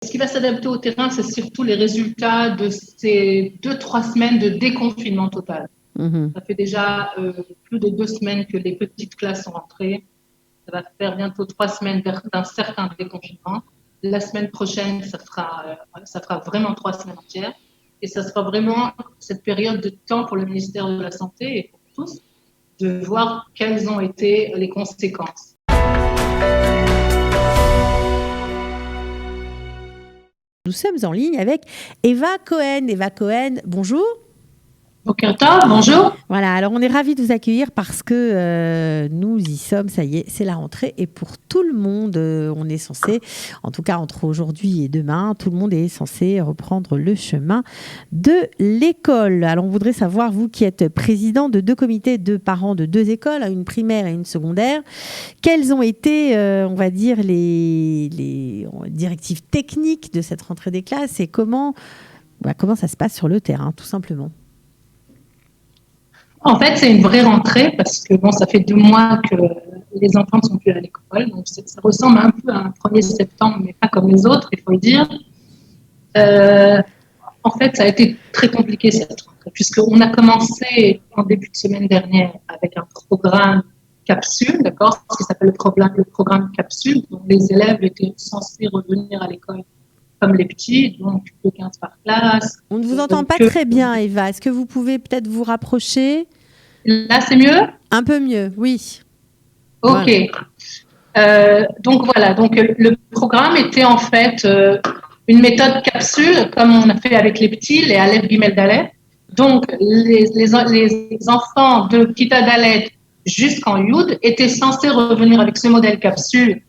ce qui va s'adapter au terrain, c'est surtout les résultats de ces 2-3 semaines de déconfinement total. Ça fait déjà plus de 2 semaines que les petites classes sont rentrées. Ça va faire bientôt 3 semaines d'un certain déconfinement. La semaine prochaine, ça fera vraiment 3 semaines entières. Et ça sera vraiment cette période de temps pour le ministère de la Santé et pour tous de voir quelles ont été les conséquences. Nous sommes en ligne avec Eva Cohen. Eva Cohen, bonjour. Bonjour. Voilà, alors on est ravis de vous accueillir parce que nous y sommes, ça y est, c'est la rentrée et pour tout le monde, on est censé, en tout cas entre aujourd'hui et demain, tout le monde est censé reprendre le chemin de l'école. Alors on voudrait savoir, vous qui êtes président de 2 comités de parents de 2 écoles, une primaire et une secondaire, quelles ont été, on va dire, les directives techniques de cette rentrée des classes et comment ça se passe sur le terrain, tout simplement? En fait, c'est une vraie rentrée parce que ça fait 2 mois que les enfants ne sont plus à l'école. Donc, ça ressemble un peu à un 1er septembre, mais pas comme les autres, il faut le dire. En fait, ça a été très compliqué cette rentrée puisqu'on a commencé en début de semaine dernière avec un programme capsule, d'accord, ce qui s'appelle le programme capsule. Donc, les élèves étaient censés revenir à l'école comme les petits, donc 15 par classe. On ne vous entend pas très bien, Eva. Est-ce que vous pouvez peut-être vous rapprocher? Là, c'est mieux? Un peu mieux, oui. Ok. Voilà. Donc, le programme était en fait une méthode capsule, comme on a fait avec les petits, les Aleph, Gimel, Dalet. Donc, les enfants de Kita Dalet jusqu'en Yud étaient censés revenir avec ce modèle capsule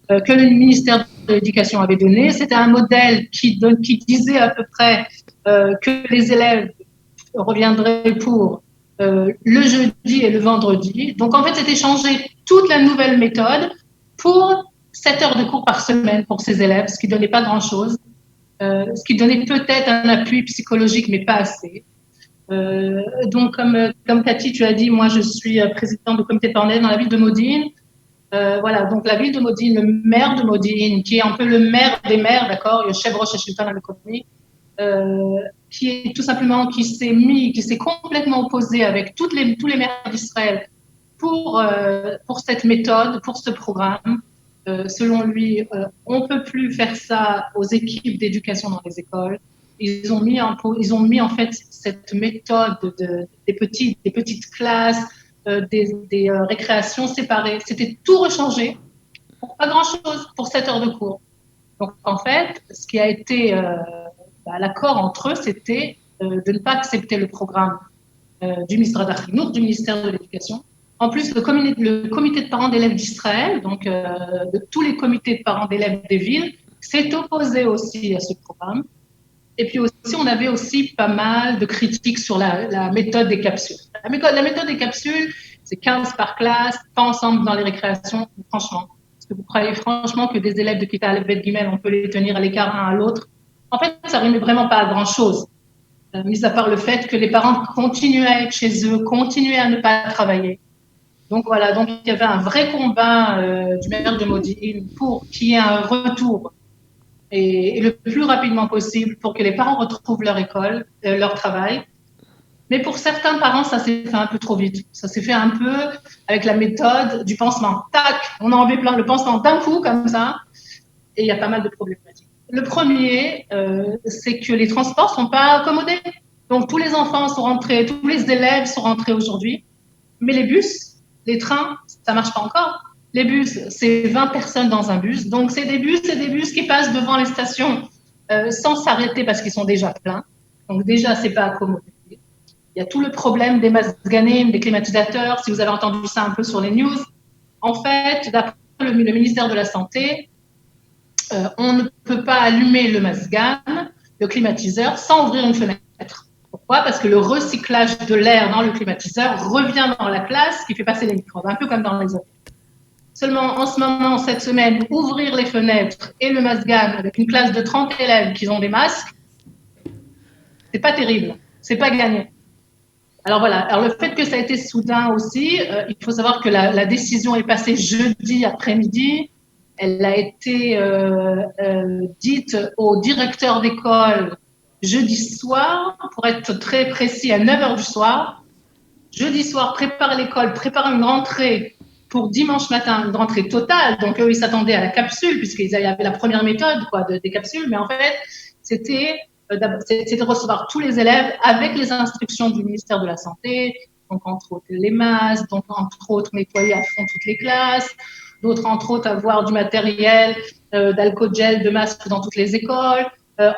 que le ministère de l'Éducation avait donné. C'était un modèle qui disait à peu près que les élèves reviendraient pour le jeudi et le vendredi. Donc, en fait, c'était changer toute la nouvelle méthode pour 7 heures de cours par semaine pour ces élèves, ce qui ne donnait pas grand-chose, ce qui donnait peut-être un appui psychologique, mais pas assez. Donc, comme Cathy, tu as dit, moi, je suis présidente du comité de parents d'élèves dans la ville de Modine. Voilà, donc la ville de Modine, le maire de Modine, qui est un peu le maire des maires, d'accord, le chef Roche Shilton à l'économie, qui est tout simplement, qui s'est complètement opposé avec tous les maires d'Israël pour cette méthode, pour ce programme. Selon lui, on ne peut plus faire ça aux équipes d'éducation dans les écoles. Ils ont mis en fait cette méthode des petites classes, des récréations séparées. C'était tout rechangé pour pas grand-chose, pour 7 heures de cours. Donc, en fait, ce qui a été l'accord entre eux, c'était de ne pas accepter le programme du ministère du ministère de l'Éducation. En plus, le comité de parents d'élèves d'Israël, donc de tous les comités de parents d'élèves des villes, s'est opposé aussi à ce programme. Et puis aussi, on avait aussi pas mal de critiques sur la méthode des capsules. La méthode des capsules, c'est 15 par classe, pas ensemble dans les récréations, franchement. Est-ce que vous croyez franchement que des élèves de Kita Aleph Bet Gimel, on peut les tenir à l'écart l'un à l'autre? En fait, ça ne rimait vraiment pas à grand-chose. Mis à part le fait que les parents continuaient à être chez eux, continuaient à ne pas travailler. Donc voilà, donc il y avait un vrai combat du maire de Modine pour qu'il y ait un retour et le plus rapidement possible pour que les parents retrouvent leur école, leur travail. Mais pour certains parents, ça s'est fait un peu trop vite. Ça s'est fait un peu avec la méthode du pansement. Tac, on a enlevé le pansement d'un coup comme ça, et il y a pas mal de problématiques. Le premier, c'est que les transports sont pas accommodés. Donc tous les enfants sont rentrés, tous les élèves sont rentrés aujourd'hui, mais les bus, les trains, ça marche pas encore. Les bus, c'est 20 personnes dans un bus. Donc, c'est des bus qui passent devant les stations sans s'arrêter parce qu'ils sont déjà pleins. Donc, déjà, c'est pas accommodé. Il y a tout le problème des mazganim, des climatisateurs. Si vous avez entendu ça un peu sur les news, en fait, d'après le ministère de la Santé, on ne peut pas allumer le mazgan, le climatiseur, sans ouvrir une fenêtre. Pourquoi? Parce que le recyclage de l'air dans le climatiseur revient dans la classe, qui fait passer les microbes, un peu comme dans les autres. Seulement, en ce moment, cette semaine, ouvrir les fenêtres et le masgan avec une classe de 30 élèves qui ont des masques, c'est pas terrible, c'est pas gagné. Alors voilà, alors le fait que ça a été soudain aussi, il faut savoir que la décision est passée jeudi après-midi. elle a été dite au directeur d'école jeudi soir, pour être très précis, à 9h du soir. Jeudi soir, prépare l'école, prépare une rentrée pour dimanche matin, une rentrée totale. Donc, eux, ils s'attendaient à la capsule, puisqu'ils avaient la première méthode des capsules. Mais en fait, c'était de recevoir tous les élèves avec les instructions du ministère de la Santé. Donc, entre autres, les masques, donc, entre autres, nettoyer à fond toutes les classes. D'autres, entre autres, avoir du matériel, d'alcool gel, de masques dans toutes les écoles.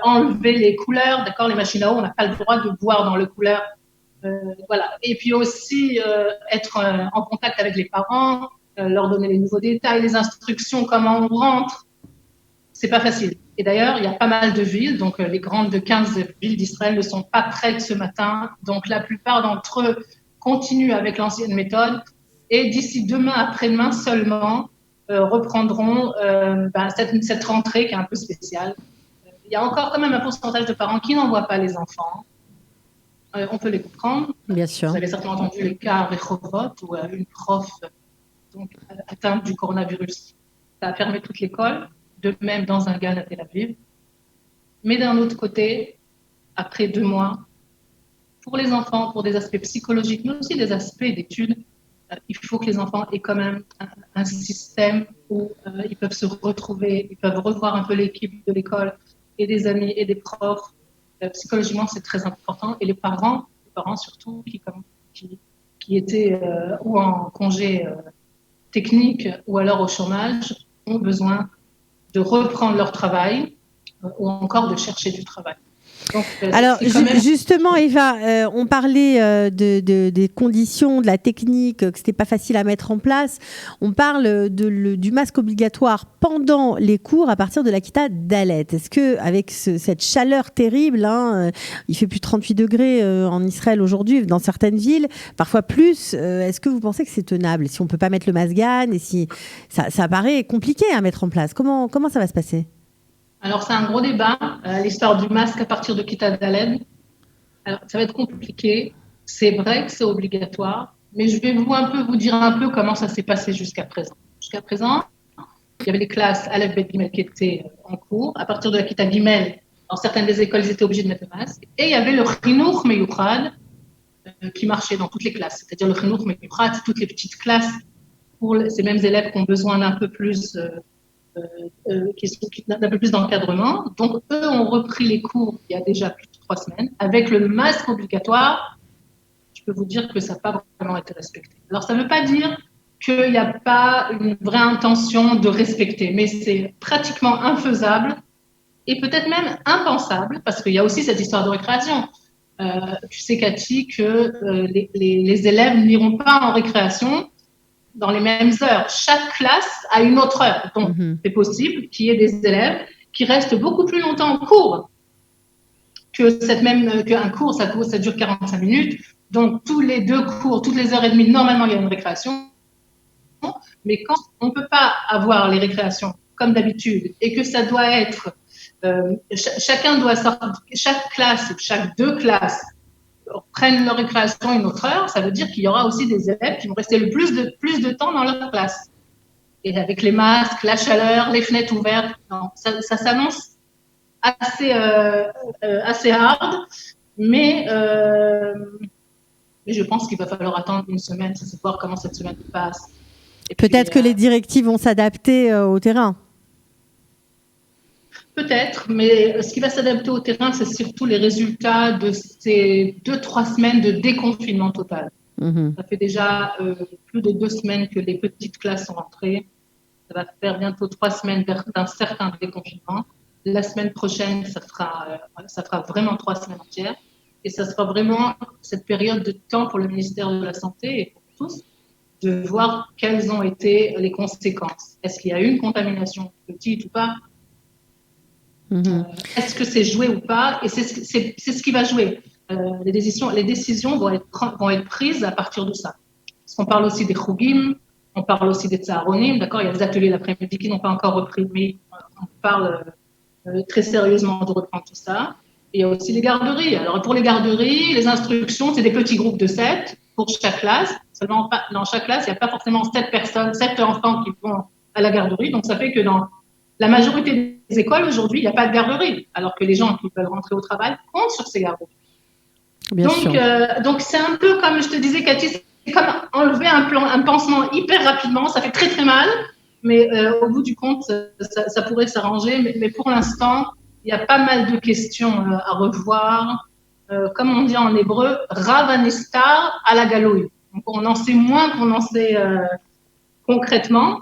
Enlever les couleurs, d'accord, les machines à eau, on n'a pas le droit de boire dans le couleur. Voilà. Et puis aussi être en contact avec les parents, leur donner les nouveaux détails, les instructions, comment on rentre. C'est pas facile. Et d'ailleurs, il y a pas mal de villes, donc les grandes de 15 villes d'Israël ne sont pas prêtes ce matin. Donc la plupart d'entre eux continuent avec l'ancienne méthode et d'ici demain, après-demain seulement, reprendront cette rentrée qui est un peu spéciale. Il y a encore quand même un pourcentage de parents qui n'envoient pas les enfants. On peut les comprendre. Bien sûr. Vous avez certainement entendu les cas Rehovot où une prof atteinte du coronavirus a fermé toute l'école, de même dans un GAN à Tel Aviv. Mais d'un autre côté, après 2 mois, pour les enfants, pour des aspects psychologiques, mais aussi des aspects d'études, il faut que les enfants aient quand même un système où ils peuvent se retrouver, ils peuvent revoir un peu l'équipe de l'école et des amis et des profs. Psychologiquement, c'est très important. Et les parents surtout, qui étaient ou en congé technique ou alors au chômage, ont besoin de reprendre leur travail ou encore de chercher du travail. Donc, alors justement, Eva, on parlait des conditions, de la technique, que c'était pas facile à mettre en place. On parle du masque obligatoire pendant les cours à partir de la Kita Dalet. Est-ce que avec cette chaleur terrible, il fait plus de 38 degrés en Israël aujourd'hui dans certaines villes, parfois plus, est-ce que vous pensez que c'est tenable si on peut pas mettre le masque GAN et si ça paraît compliqué à mettre en place? Comment ça va se passer? Alors, c'est un gros débat, l'histoire du masque à partir de Kita Dalet. Alors, ça va être compliqué. C'est vrai que c'est obligatoire, mais je vais vous dire un peu comment ça s'est passé jusqu'à présent. Jusqu'à présent, il y avait les classes Aleph, Bet, Gimel qui étaient en cours. À partir de la Kita Gimel, dans certaines des écoles, ils étaient obligés de mettre le masque. Et il y avait le Chinuch Meyuchad qui marchait dans toutes les classes. C'est-à-dire le Chinuch Meyuchad, c'est toutes les petites classes pour ces mêmes élèves qui ont besoin d'un peu plus d'un peu plus d'encadrement. Donc, eux ont repris les cours il y a déjà plus de 3 semaines. Avec le masque obligatoire, je peux vous dire que ça n'a pas vraiment été respecté. Alors, ça ne veut pas dire qu'il n'y a pas une vraie intention de respecter, mais c'est pratiquement infaisable et peut-être même impensable, parce qu'il y a aussi cette histoire de récréation. Tu sais, Cathy, que les élèves n'iront pas en récréation dans les mêmes heures. Chaque classe a une autre heure. Donc, c'est possible qu'il y ait des élèves qui restent beaucoup plus longtemps en cours qu'un cours, ça dure 45 minutes. Donc, tous les 2 cours, toutes les heures et demie, normalement, il y a une récréation. Mais quand on ne peut pas avoir les récréations comme d'habitude et que ça doit être, chaque classe, chaque 2 classes prennent leur récréation une autre heure, ça veut dire qu'il y aura aussi des élèves qui vont rester le plus de temps dans leur classe. Et avec les masques, la chaleur, les fenêtres ouvertes, non, ça s'annonce assez hard, mais je pense qu'il va falloir attendre une semaine, c'est voir comment cette semaine passe. Et peut-être que les directives vont s'adapter au terrain. Peut-être, mais ce qui va s'adapter au terrain, c'est surtout les résultats de ces 2-3 semaines de déconfinement total. Ça fait déjà plus de 2 semaines que les petites classes sont rentrées. Ça va faire bientôt 3 semaines d'un certain déconfinement. La semaine prochaine, ça fera vraiment 3 semaines entières. Et ça sera vraiment cette période de temps pour le ministère de la Santé et pour tous de voir quelles ont été les conséquences. Est-ce qu'il y a eu une contamination petite ou pas? Est-ce que c'est joué ou pas? Et c'est ce qui va jouer. Les décisions vont être prises à partir de ça. Parce qu'on parle aussi des chougim, on parle aussi des tsaharonim, d'accord? Il y a des ateliers l'après-midi qui n'ont pas encore repris, mais on parle très sérieusement de reprendre tout ça. Et il y a aussi les garderies. Alors pour les garderies, les instructions, c'est des petits groupes de 7 pour chaque classe. Seulement, dans chaque classe, il n'y a pas forcément 7 enfants qui vont à la garderie. Donc, ça fait que dans la majorité des écoles, aujourd'hui, il n'y a pas de garderie, alors que les gens qui veulent rentrer au travail comptent sur ces garderies. Donc, c'est un peu comme je te disais, Cathy, c'est comme enlever un pansement hyper rapidement. Ça fait très, très mal, mais au bout du compte, ça pourrait s'arranger. Mais pour l'instant, il y a pas mal de questions à revoir. Comme on dit en hébreu, Rav Anestar à la galouille. Donc, on en sait moins qu'on en sait concrètement,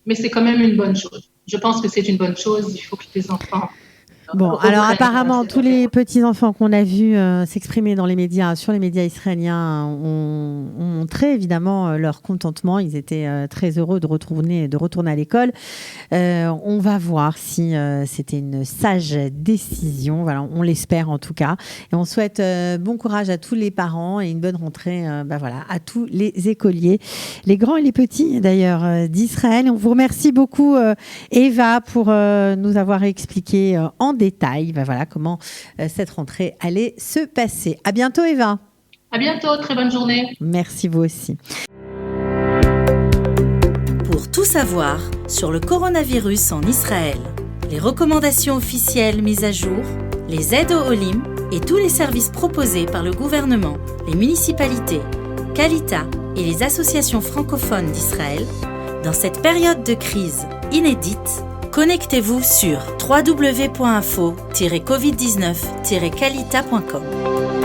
mais c'est quand même une bonne chose. Je pense que c'est une bonne chose. Il faut que les enfants... Bon, alors apparemment, tous les petits-enfants qu'on a vus s'exprimer dans les médias, sur les médias israéliens, ont montré évidemment leur contentement. Ils étaient très heureux de retourner à l'école. On va voir si c'était une sage décision. Voilà, on l'espère en tout cas. Et on souhaite bon courage à tous les parents et une bonne rentrée à tous les écoliers, les grands et les petits d'ailleurs d'Israël. On vous remercie beaucoup Eva pour nous avoir expliqué en détail comment cette rentrée allait se passer. À bientôt Eva. À bientôt, très bonne journée. Merci vous aussi. Pour tout savoir sur le coronavirus en Israël, les recommandations officielles mises à jour, les aides aux Olim et tous les services proposés par le gouvernement, les municipalités, Kalita et les associations francophones d'Israël, dans cette période de crise inédite, connectez-vous sur www.info-covid19-kalita.com.